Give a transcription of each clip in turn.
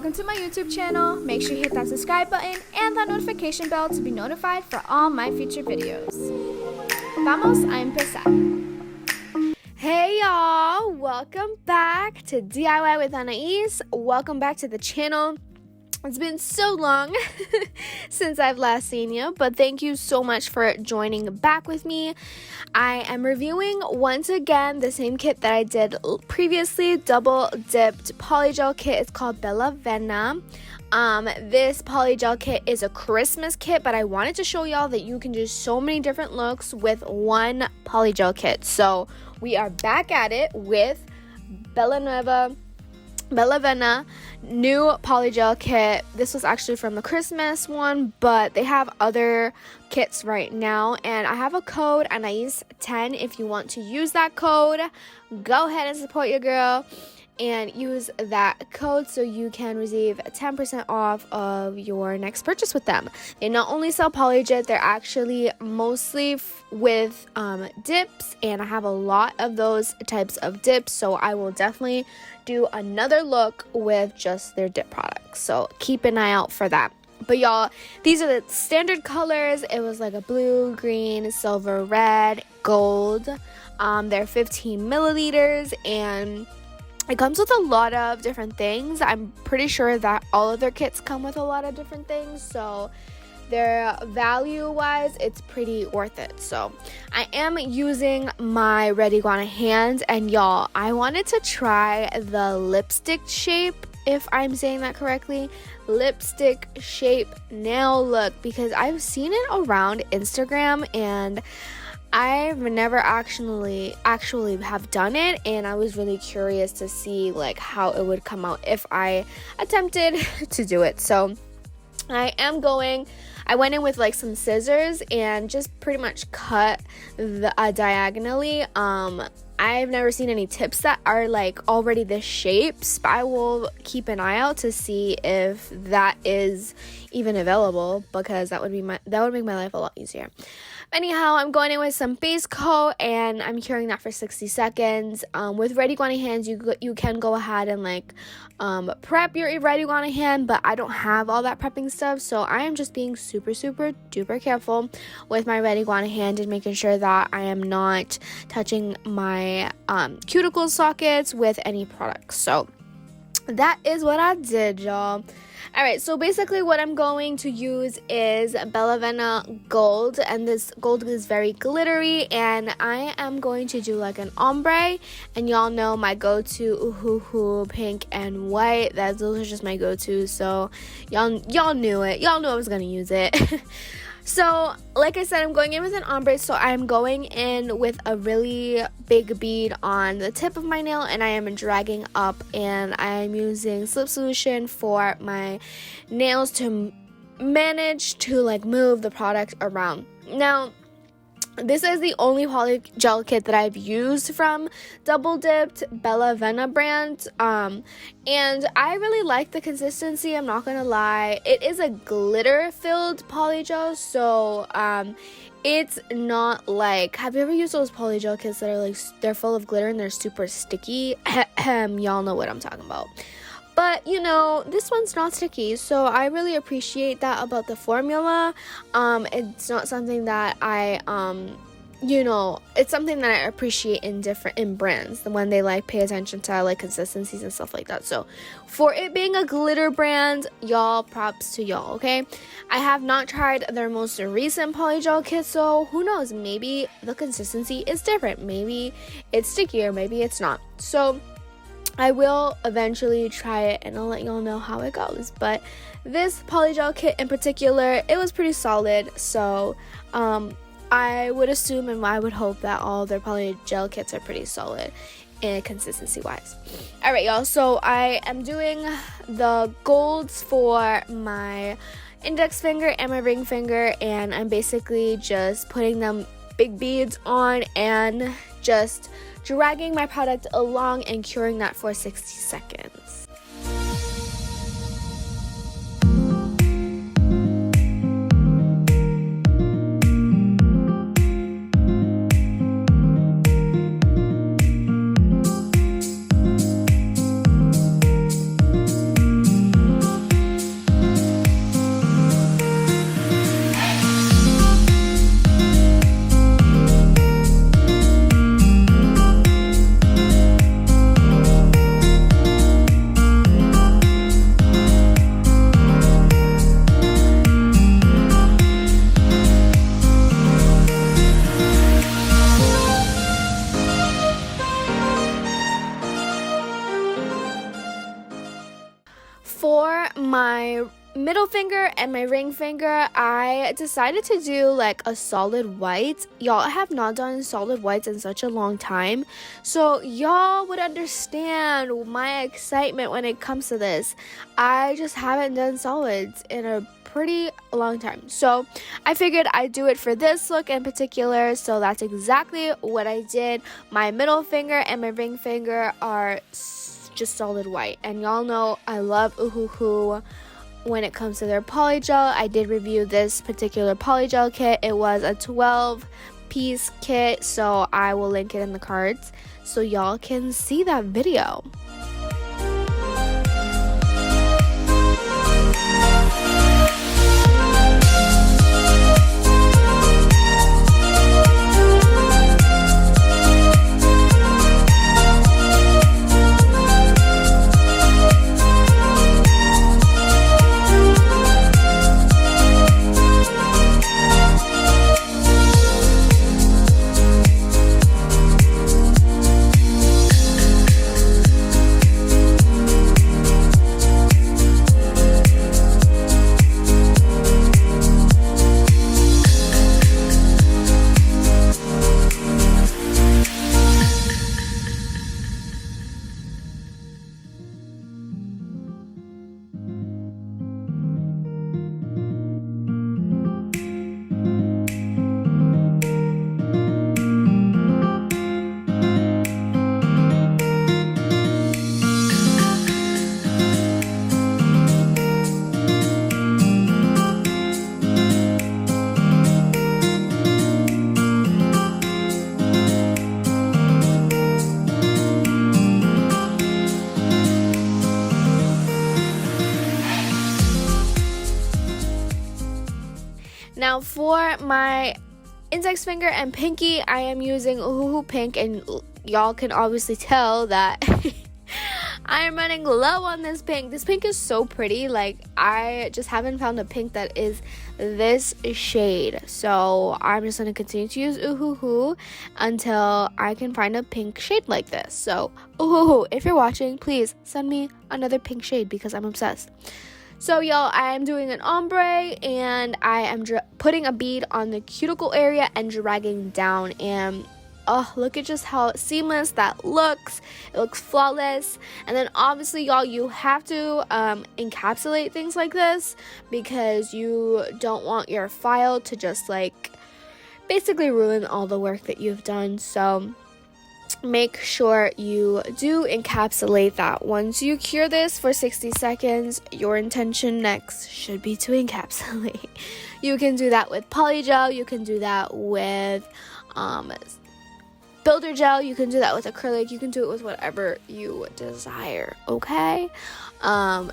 welcome to my YouTube channel. Make sure you hit that subscribe button and that notification bell to be notified for all my future videos. Vamos a empezar. Hey y'all, welcome back to DIY with Anais. Welcome back to the channel. It's been so long since I've last seen you, but thank you so much for joining back with me. I am reviewing once again the same kit that I did previously, double dipped polygel kit. It's called Bellavena. This polygel kit is a Christmas kit, but I wanted to show y'all that you can do so many different looks with one polygel kit. So we are back at it with Bellavena new polygel kit. This was actually from the Christmas one, but they have other kits right now, and I have a code Anais10. If you want to use that code, go ahead and support your girl and use that code so you can receive 10% off of your next purchase with them. They not only sell polygel, they're actually mostly with dips, and I have a lot of those types of dips, so I will definitely do another look with just their dip products, so keep an eye out for that. But y'all, these are the standard colors. It was like a blue, green, silver, red, gold. They're 15 milliliters, and it comes with a lot of different things. I'm pretty sure that all of their kits come with a lot of different things, so their value-wise, it's pretty worth it. So I am using my Red Iguana hand, and y'all, I wanted to try the lipstick shape, if I'm saying that correctly, lipstick shape nail look, because I've seen it around Instagram, and I've never actually have done it, and I was really curious to see like how it would come out if I attempted to do it. So I went in with like some scissors and just pretty much cut the diagonally. I've never seen any tips that are like already this shapes, but I will keep an eye out to see if that is even available, because that would make my life a lot easier. Anyhow, I'm going in with some base coat, and I'm curing that for 60 seconds. With Red Iguana hands, you can go ahead and like prep your Red Iguana hand, but I don't have all that prepping stuff, so I am just being super duper careful with my Red Iguana hand and making sure that I am not touching my cuticle sockets with any products. So that is what I did, y'all. Alright, so basically what I'm going to use is Bellavena Gold, and this gold is very glittery, and I am going to do like an ombre, and y'all know my go-to pink and white. Those are just my go-to, so y'all knew it. Y'all knew I was gonna use it. So, like I said, I'm going in with an ombre, so I'm going in with a really big bead on the tip of my nail, and I am dragging up, and I'm using slip solution for my nails to manage to like move the product around. Now, this is the only polygel kit that I've used from Double Dipped Bellavena brand, and I really like the consistency. I'm not gonna lie, it is a glitter-filled polygel, so it's not like, have you ever used those polygel kits that are like, they're full of glitter and they're super sticky? Y'all know what I'm talking about. But, you know, this one's not sticky, so I really appreciate that about the formula. It's not something that I, it's something that I appreciate in brands, when they, like, pay attention to, like, consistencies and stuff like that. So, for it being a glitter brand, y'all, props to y'all, okay? I have not tried their most recent polygel kit, so who knows? Maybe the consistency is different. Maybe it's stickier, maybe it's not. So I will eventually try it, and I'll let y'all know how it goes. But this polygel kit in particular, it was pretty solid, so I would assume and I would hope that all their polygel kits are pretty solid in consistency wise. Alright, y'all, so I am doing the golds for my index finger and my ring finger, and I'm basically just putting them big beads on and just dragging my product along and curing that for 60 seconds. middle finger and my ring finger, I decided to do like a solid white. Y'all, I have not done solid whites in such a long time, so y'all would understand my excitement when it comes to this. I just haven't done solids in a pretty long time, so I figured I'd do it for this look in particular. So that's exactly what I did. My middle finger and my ring finger are just solid white, and y'all know I love Oohoo when it comes to their polygel. I did review this particular polygel kit. It was a 12-piece kit, so I will link it in the cards so y'all can see that video. Now for my index finger and pinky, I am using Oohoo Pink, and y'all can obviously tell that I am running low on this pink. This pink is so pretty. Like, I just haven't found a pink that is this shade. So I'm just going to continue to use Oohoo until I can find a pink shade like this. So Oohoo, if you're watching, please send me another pink shade because I'm obsessed. So y'all, I am doing an ombre, and I am putting a bead on the cuticle area and dragging down, and oh, look at just how seamless that looks. It looks flawless. And then obviously, y'all, you have to encapsulate things like this because you don't want your file to just like basically ruin all the work that you've done. So make sure you do encapsulate that. Once you cure this for 60 seconds, your intention next should be to encapsulate. You can do that with polygel, you can do that with builder gel, you can do that with acrylic, you can do it with whatever you desire, okay?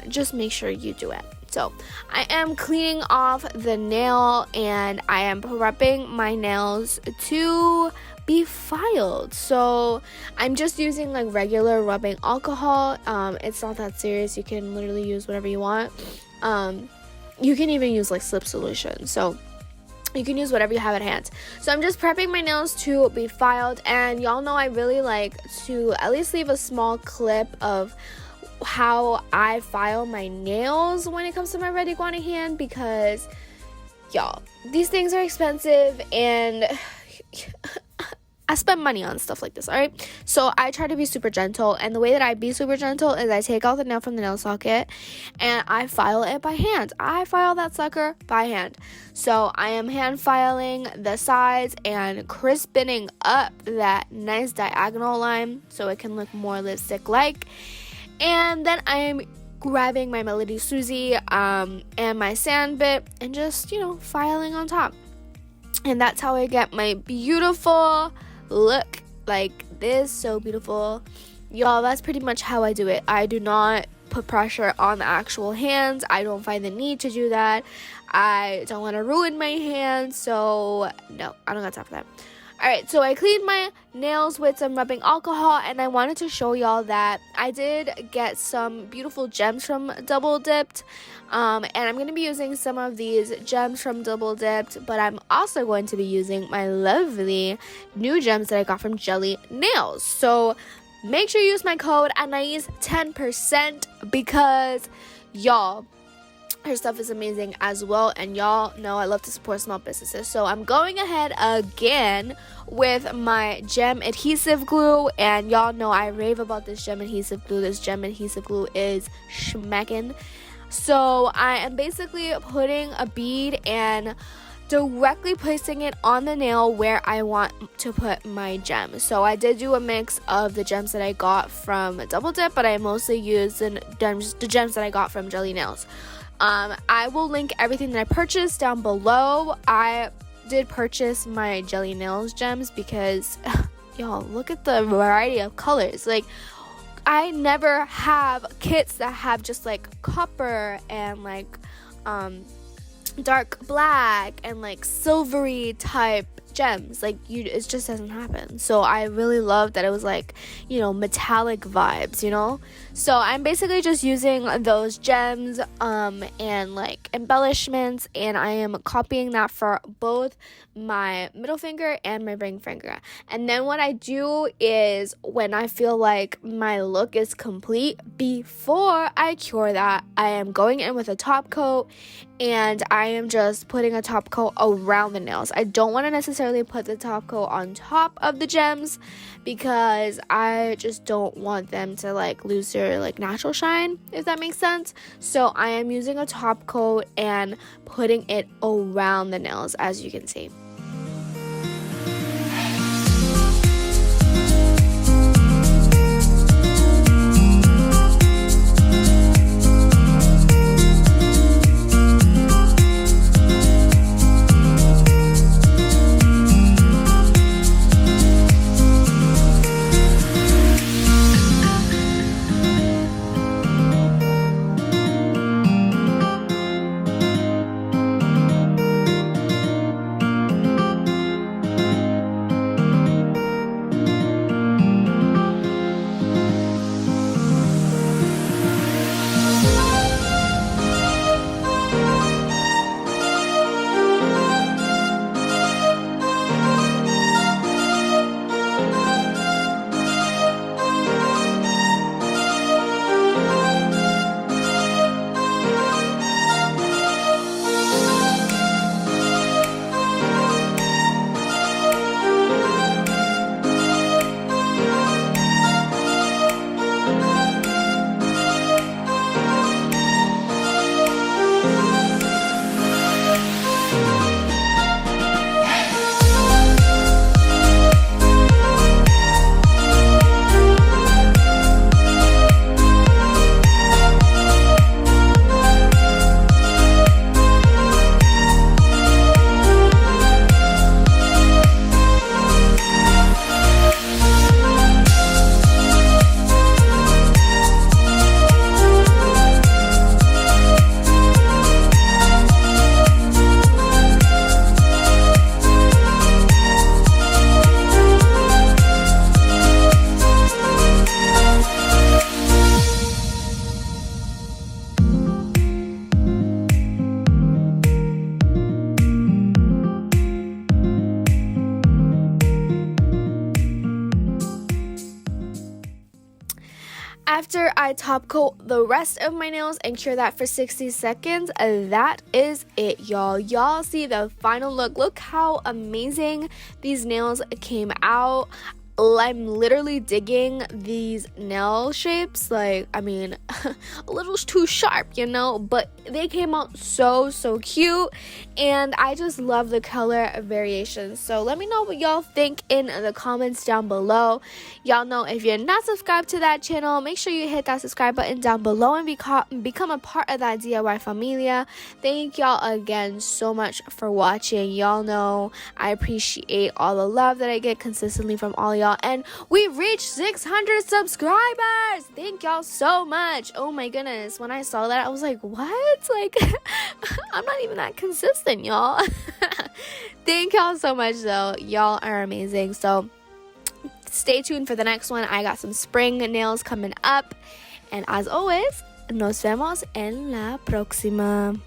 Just make sure you do it. So I am cleaning off the nail, and I am prepping my nails to be filed. So I'm just using like regular rubbing alcohol. It's not that serious. You can literally use whatever you want. You can even use like slip solution. So you can use whatever you have at hand. So I'm just prepping my nails to be filed, and y'all know I really like to at least leave a small clip of how I file my nails when it comes to my red iguana hand, because y'all, these things are expensive and I spend money on stuff like this, alright? So I try to be super gentle, and the way that I be super gentle is I take out the nail from the nail socket and I file it by hand. I file that sucker by hand. So I am hand filing the sides and crisping up that nice diagonal line so it can look more lipstick-like. And then I am grabbing my Melody Susie and my sand bit and just, filing on top. And that's how I get my beautiful look like this. So beautiful. Y'all, that's pretty much how I do it. I do not put pressure on the actual hands. I don't find the need to do that. I don't want to ruin my hands. So, no, I don't got time for that. Alright, so I cleaned my nails with some rubbing alcohol, and I wanted to show y'all that I did get some beautiful gems from Double Dipped, and I'm going to be using some of these gems from Double Dipped, but I'm also going to be using my lovely new gems that I got from Jelly Nails. So make sure you use my code Anais10% because, y'all, Her stuff is amazing as well, and y'all know I love to support small businesses. So I'm going ahead again with my gem adhesive glue, and y'all know I rave about this gem adhesive glue. This gem adhesive glue is schmeckin'. So I am basically putting a bead and directly placing it on the nail where I want to put my gem. So I did do a mix of the gems that I got from Double Dip, but I mostly used the gems that I got from Jelly Nails. I will link everything that I purchased down below. I did purchase my Jelly Nails gems because y'all, look at the variety of colors. Like, I never have kits that have just like copper and like dark black and like silvery type gems. Like, it just doesn't happen. So I really love that it was like, you know, metallic vibes, you know. So I'm basically just using those gems and like embellishments, and I am copying that for both my middle finger and my ring finger. And then what I do is, when I feel like my look is complete, before I cure that, I am going in with a top coat, and I am just putting a top coat around the nails. I don't want to necessarily put the top coat on top of the gems because I just don't want them to like lose their like natural shine, if that makes sense. So I am using a top coat and putting it around the nails, as you can see. After I top coat the rest of my nails and cure that for 60 seconds, that is it, y'all. Y'all see the final look. Look how amazing these nails came out. I'm literally digging these nail shapes. Like, I mean, a little too sharp, you know, but they came out so cute, and I just love the color variations. So let me know what y'all think in the comments down below. Y'all know, if you're not subscribed to that channel, make sure you hit that subscribe button down below and become a part of that DIY Familia. Thank y'all again so much for watching. Y'all know I appreciate all the love that I get consistently from all y'all, and we reached 600 subscribers. Thank y'all so much. Oh my goodness, when I saw that, I was like, what? Like, I'm not even that consistent, y'all. Thank y'all so much, though. Y'all are amazing. So stay tuned for the next one. I got some spring nails coming up, and as always, nos vemos en la próxima.